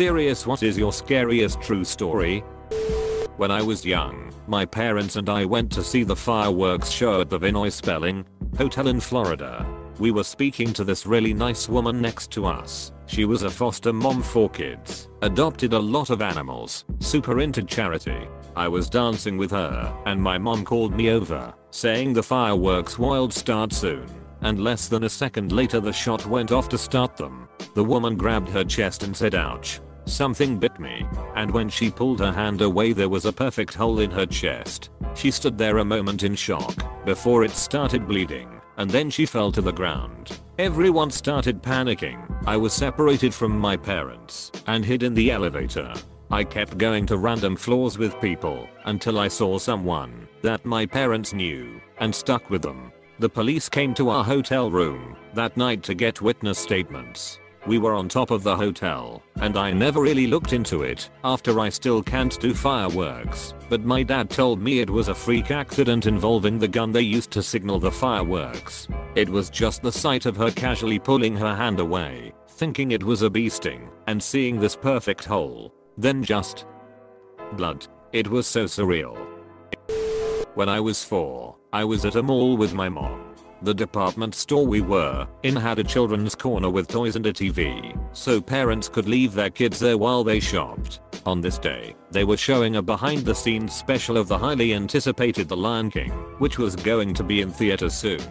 Serious, what is your scariest true story? When I was young, my parents and I went to see the fireworks show at the Vinoy Spelling Hotel in Florida. We were speaking to this really nice woman next to us. She was a foster mom for kids, adopted a lot of animals, super into charity. I was dancing with her, and my mom called me over, saying the fireworks will start soon. And less than a second later the shot went off to start them. The woman grabbed her chest and said ouch. Something bit me. And when she pulled her hand away there was a perfect hole in her chest. She stood there a moment in shock before it started bleeding, and then she fell to the ground. Everyone started panicking. I was separated from my parents and hid in the elevator. I kept going to random floors with people until I saw someone that my parents knew and stuck with them. The police came to our hotel room that night to get witness statements. We were on top of the hotel, and I never really looked into it after I still can't do fireworks, but my dad told me it was a freak accident involving the gun they used to signal the fireworks. It was just the sight of her casually pulling her hand away, thinking it was a bee sting, and seeing this perfect hole. Then just blood. It was so surreal. When I was 4, I was at a mall with my mom. The department store we were in had a children's corner with toys and a TV, so parents could leave their kids there while they shopped. On this day, they were showing a behind the scenes special of the highly anticipated The Lion King, which was going to be in theaters soon.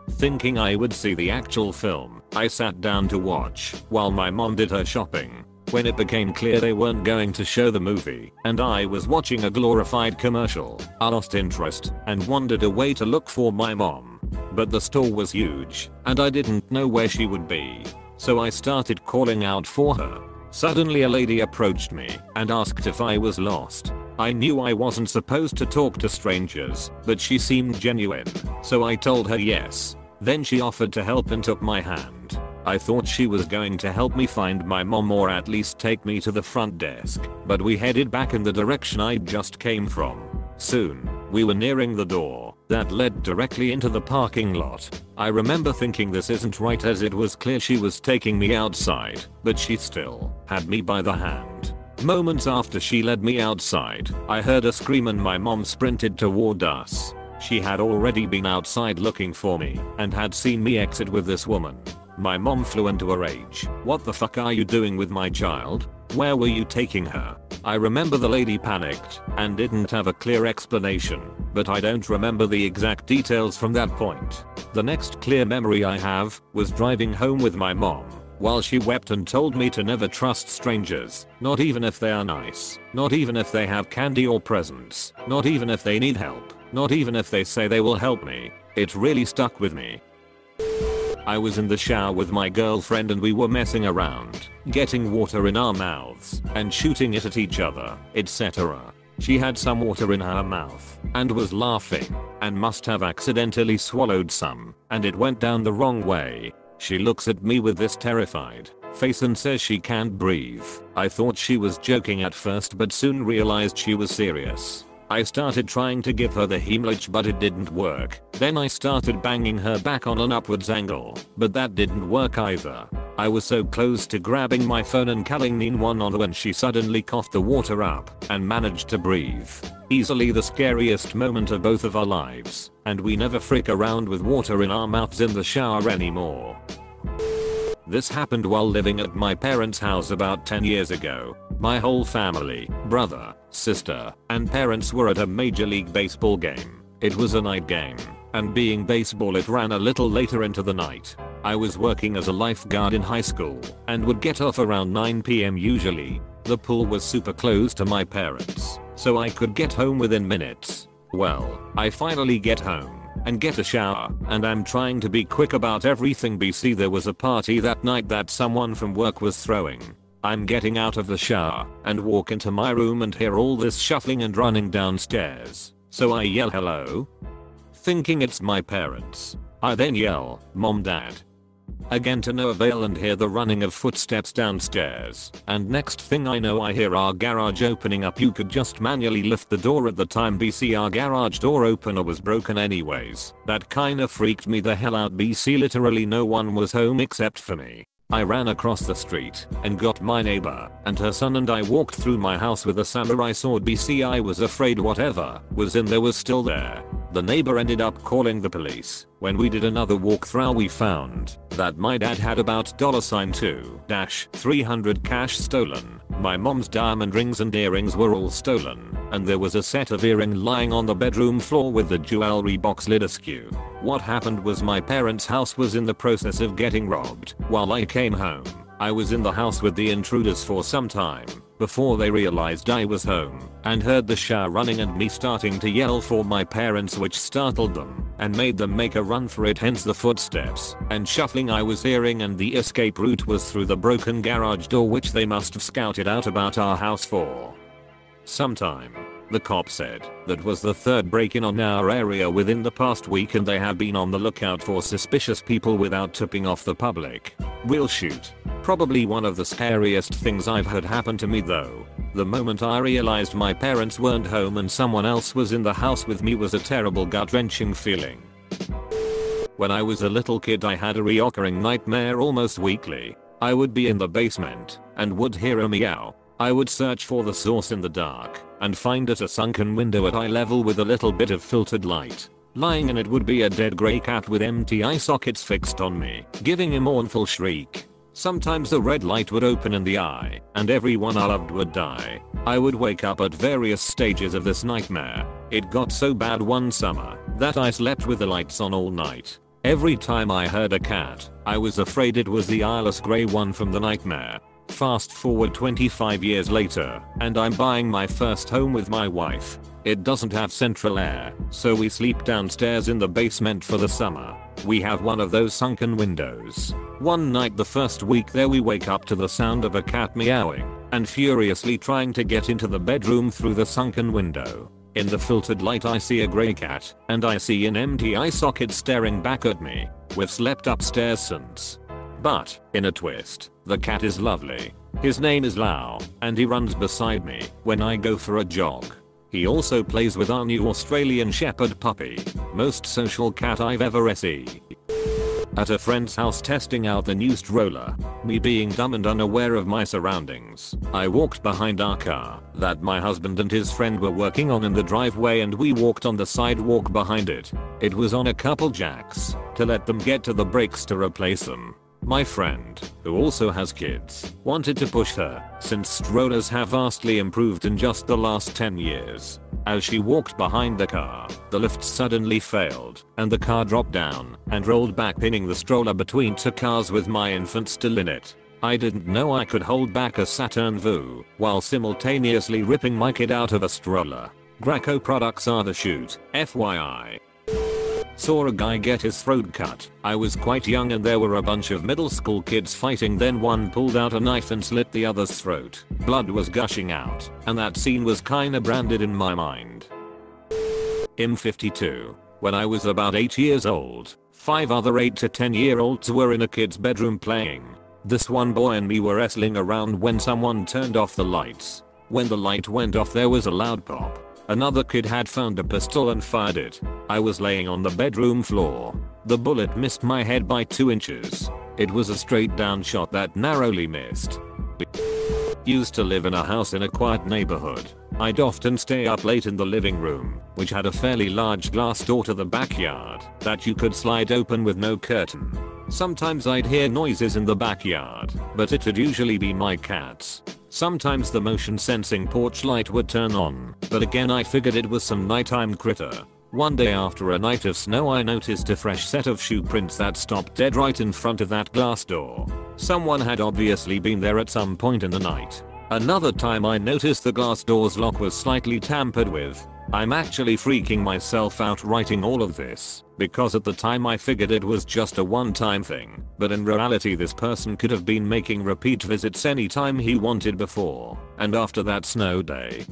Thinking I would see the actual film, I sat down to watch while my mom did her shopping. When it became clear they weren't going to show the movie, and I was watching a glorified commercial, I lost interest and wandered away to look for my mom. But the store was huge, and I didn't know where she would be. So I started calling out for her. Suddenly a lady approached me and asked if I was lost. I knew I wasn't supposed to talk to strangers, but she seemed genuine, so I told her yes. Then she offered to help and took my hand. I thought she was going to help me find my mom or at least take me to the front desk, but we headed back in the direction I just came from. Soon, we were nearing the door that led directly into the parking lot. I remember thinking this isn't right as it was clear she was taking me outside, but she still had me by the hand. Moments after she led me outside, I heard a scream and my mom sprinted toward us. She had already been outside looking for me and had seen me exit with this woman. My mom flew into a rage. What the fuck are you doing with my child? Where were you taking her? I remember the lady panicked and didn't have a clear explanation, but I don't remember the exact details from that point. The next clear memory I have was driving home with my mom while she wept and told me to never trust strangers, not even if they are nice, not even if they have candy or presents, not even if they need help, not even if they say they will help me. It really stuck with me. I was in the shower with my girlfriend and we were messing around, getting water in our mouths and shooting it at each other, etc. She had some water in her mouth and was laughing and must have accidentally swallowed some, and it went down the wrong way. She looks at me with this terrified face and says she can't breathe. I thought she was joking at first but soon realized she was serious. I started trying to give her the Heimlich but it didn't work. Then I started banging her back on an upwards angle, but that didn't work either. I was so close to grabbing my phone and calling 911 when she suddenly coughed the water up and managed to breathe. Easily the scariest moment of both of our lives, and we never freak around with water in our mouths in the shower anymore. This happened while living at my parents' house about 10 years ago. My whole family, brother, sister, and parents were at a Major League Baseball game. It was a night game, and being baseball it ran a little later into the night. I was working as a lifeguard in high school, and would get off around 9 PM usually. The pool was super close to my parents, so I could get home within minutes. Well, I finally get home and get a shower, and I'm trying to be quick about everything. BC there was a party that night that someone from work was throwing. I'm getting out of the shower and walk into my room and hear all this shuffling and running downstairs. So I yell hello, thinking it's my parents. I then yell, Mom, Dad. Again to no avail and hear the running of footsteps downstairs, and next thing I know I hear our garage opening up. You could just manually lift the door at the time. BC our garage door opener was broken anyways. That kinda freaked me the hell out. BC literally no one was home except for me. I ran across the street and got my neighbor and her son, and I walked through my house with a samurai sword. I was afraid whatever was in there was still there. The neighbor ended up calling the police. When we did another walkthrough, we found that my dad had about $2-300 cash stolen. My mom's diamond rings and earrings were all stolen, and there was a set of earring lying on the bedroom floor with the jewelry box lid askew. What happened was my parents' house was in the process of getting robbed. While I came home, I was in the house with the intruders for some time before they realized I was home and heard the shower running and me starting to yell for my parents, which startled them and made them make a run for it, hence the footsteps and shuffling I was hearing, and the escape route was through the broken garage door, which they must have scouted out about our house for some time. The cop said that was the third break-in on our area within the past week, and they have been on the lookout for suspicious people without tipping off the public. Real shoot. Probably one of the scariest things I've had happen to me though. The moment I realized my parents weren't home and someone else was in the house with me was a terrible gut-wrenching feeling. When I was a little kid, I had a recurring nightmare almost weekly. I would be in the basement and would hear a meow. I would search for the source in the dark and find it a sunken window at eye level with a little bit of filtered light. Lying in it would be a dead grey cat with empty eye sockets fixed on me, giving a mournful shriek. Sometimes the red light would open in the eye and everyone I loved would die. I would wake up at various stages of this nightmare. It got so bad one summer that I slept with the lights on all night. Every time I heard a cat, I was afraid it was the eyeless grey one from the nightmare. Fast forward 25 years later, and I'm buying my first home with my wife. It doesn't have central air, so we sleep downstairs in the basement for the summer. We have one of those sunken windows. One night the first week there, we wake up to the sound of a cat meowing and furiously trying to get into the bedroom through the sunken window. In the filtered light I see a grey cat, and I see an empty eye socket staring back at me. We've slept upstairs since. But, in a twist, the cat is lovely. His name is Lau, and he runs beside me when I go for a jog. He also plays with our new Australian Shepherd puppy. Most social cat I've ever seen. At a friend's house testing out the new stroller, me being dumb and unaware of my surroundings, I walked behind our car that my husband and his friend were working on in the driveway, and we walked on the sidewalk behind it. It was on a couple jacks to let them get to the brakes to replace them. My friend, who also has kids, wanted to push her, since strollers have vastly improved in just the last 10 years. As she walked behind the car, the lift suddenly failed, and the car dropped down and rolled back, pinning the stroller between two cars with my infant still in it. I didn't know I could hold back a Saturn VU while simultaneously ripping my kid out of a stroller. Graco products are the shoot, FYI. Saw a guy get his throat cut. I was quite young and there were a bunch of middle school kids fighting, then one pulled out a knife and slit the other's throat. Blood was gushing out, and that scene was kinda branded in my mind. I'm 52. When I was about 8 years old, 5 other 8 to 10-year-olds were in a kid's bedroom playing. This one boy and me were wrestling around when someone turned off the lights. When the light went off there was a loud pop. Another kid had found a pistol and fired it. I was laying on the bedroom floor. The bullet missed my head by 2 inches. It was a straight down shot that narrowly missed. Used to live in a house in a quiet neighborhood. I'd often stay up late in the living room, which had a fairly large glass door to the backyard that you could slide open with no curtain. Sometimes I'd hear noises in the backyard, but it'd usually be my cats. Sometimes the motion sensing porch light would turn on, but again I figured it was some nighttime critter. One day after a night of snow I noticed a fresh set of shoe prints that stopped dead right in front of that glass door. Someone had obviously been there at some point in the night. Another time I noticed the glass door's lock was slightly tampered with. I'm actually freaking myself out writing all of this, because at the time I figured it was just a one-time thing, but in reality this person could have been making repeat visits anytime he wanted before and after that snow day.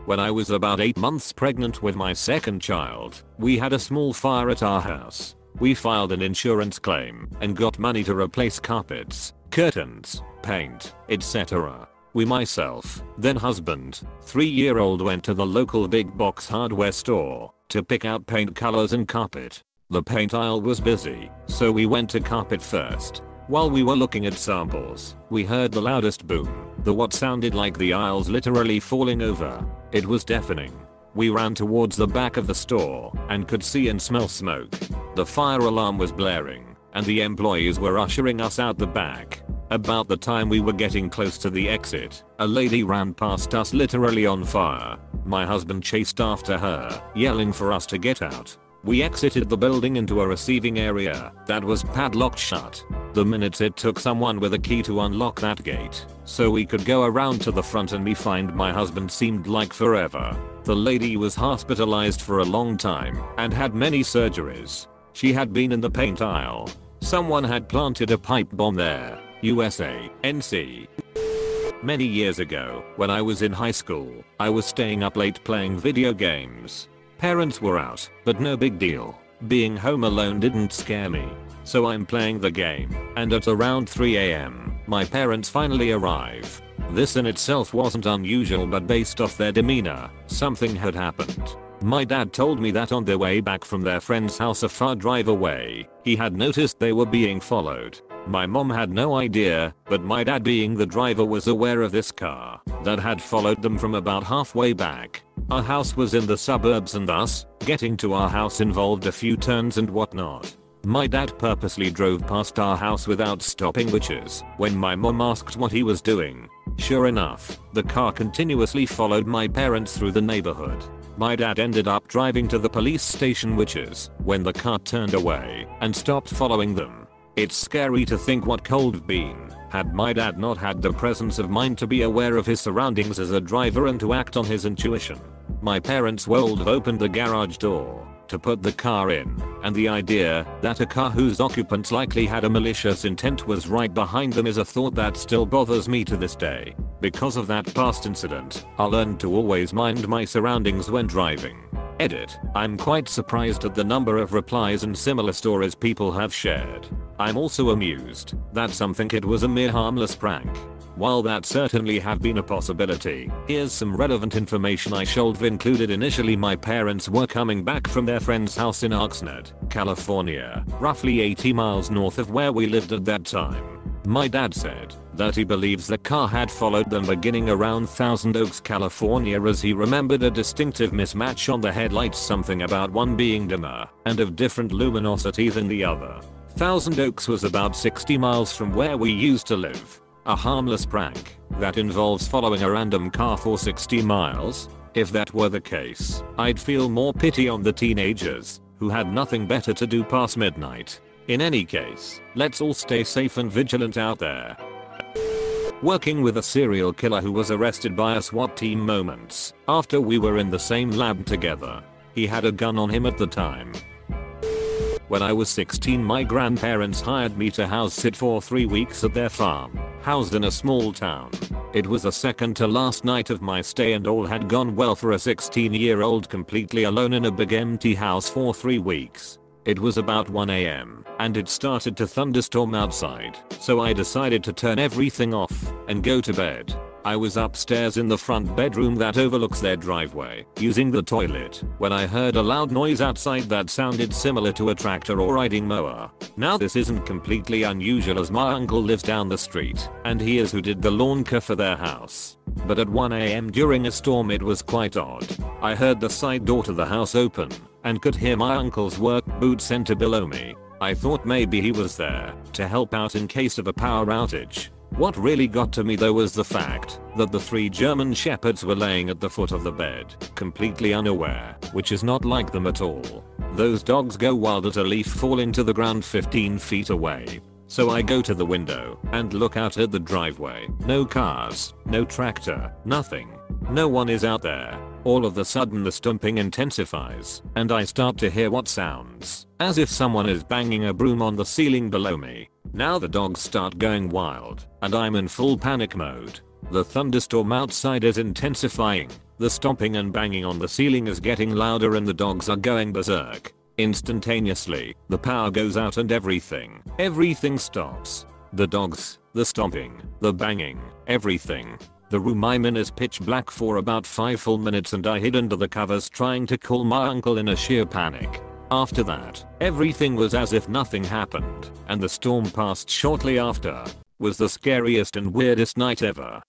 When I was about 8 months pregnant with my second child, we had a small fire at our house. We filed an insurance claim and got money to replace carpets, curtains, paint, etc. We, myself, then husband, 3-year-old, went to the local big box hardware store to pick out paint colors and carpet. The paint aisle was busy, so we went to carpet first. While we were looking at samples, we heard the loudest boom, what sounded like the aisles literally falling over. It was deafening. We ran towards the back of the store and could see and smell smoke. The fire alarm was blaring and the employees were ushering us out the back. About the time we were getting close to the exit, a lady ran past us literally on fire. My husband chased after her, yelling for us to get out. We exited the building into a receiving area that was padlocked shut. The minute it took someone with a key to unlock that gate, so we could go around to the front and me find my husband seemed like forever. The lady was hospitalized for a long time and had many surgeries. She had been in the paint aisle. Someone had planted a pipe bomb there. USA, NC. Many years ago, when I was in high school, I was staying up late playing video games. Parents were out, but no big deal. Being home alone didn't scare me. So I'm playing the game, and at around 3 AM, my parents finally arrive. This in itself wasn't unusual, but based off their demeanor, something had happened. My dad told me that on their way back from their friend's house a far drive away, he had noticed they were being followed. My mom had no idea, but my dad, being the driver, was aware of this car that had followed them from about halfway back. Our house was in the suburbs and thus, getting to our house involved a few turns and whatnot. My dad purposely drove past our house without stopping, which is when my mom asked what he was doing. Sure enough, the car continuously followed my parents through the neighborhood. My dad ended up driving to the police station, which is when the car turned away and stopped following them. It's scary to think what could have been had my dad not had the presence of mind to be aware of his surroundings as a driver and to act on his intuition. My parents would have opened the garage door to put the car in, and the idea that a car whose occupants likely had a malicious intent was right behind them is a thought that still bothers me to this day. Because of that past incident, I learned to always mind my surroundings when driving. Edit. I'm quite surprised at the number of replies and similar stories people have shared. I'm also amused that some think it was a mere harmless prank. While that certainly have been a possibility, here's some relevant information I should have included initially. My parents were coming back from their friend's house in AskReddit, California, roughly 80 miles north of where we lived at that time. My dad said that he believes the car had followed them beginning around Thousand Oaks, California, as he remembered a distinctive mismatch on the headlights, something about one being dimmer and of different luminosity than the other. Thousand Oaks was about 60 miles from where we used to live. A harmless prank that involves following a random car for 60 miles? If that were the case, I'd feel more pity on the teenagers who had nothing better to do past midnight. In any case, let's all stay safe and vigilant out there. Working with a serial killer who was arrested by a SWAT team moments after we were in the same lab together. He had a gun on him at the time. When I was 16, my grandparents hired me to house sit for 3 weeks at their farm, housed in a small town. It was the second to last night of my stay and all had gone well for a 16-year-old completely alone in a big empty house for 3 weeks. It was about 1 AM and it started to thunderstorm outside, so I decided to turn everything off and go to bed. I was upstairs in the front bedroom that overlooks their driveway, using the toilet, when I heard a loud noise outside that sounded similar to a tractor or riding mower. Now this isn't completely unusual as my uncle lives down the street, and he is who did the lawn care for their house. But at 1 AM during a storm it was quite odd. I heard the side door to the house open, and could hear my uncle's work boots enter below me. I thought maybe he was there to help out in case of a power outage. What really got to me though was the fact that the 3 German shepherds were laying at the foot of the bed, completely unaware, which is not like them at all. Those dogs go wild at a leaf falling to the ground 15 feet away. So I go to the window and look out at the driveway. No cars, no tractor, nothing. No one is out there. All of a sudden the stomping intensifies, and I start to hear what sounds as if someone is banging a broom on the ceiling below me. Now the dogs start going wild, and I'm in full panic mode. The thunderstorm outside is intensifying. The stomping and banging on the ceiling is getting louder and the dogs are going berserk. Instantaneously, the power goes out and everything stops. The dogs, the stomping, the banging, everything. The room I'm in is pitch black for about 5 full minutes and I hid under the covers trying to call my uncle in a sheer panic. After that, everything was as if nothing happened, and the storm passed shortly after. Was the scariest and weirdest night ever.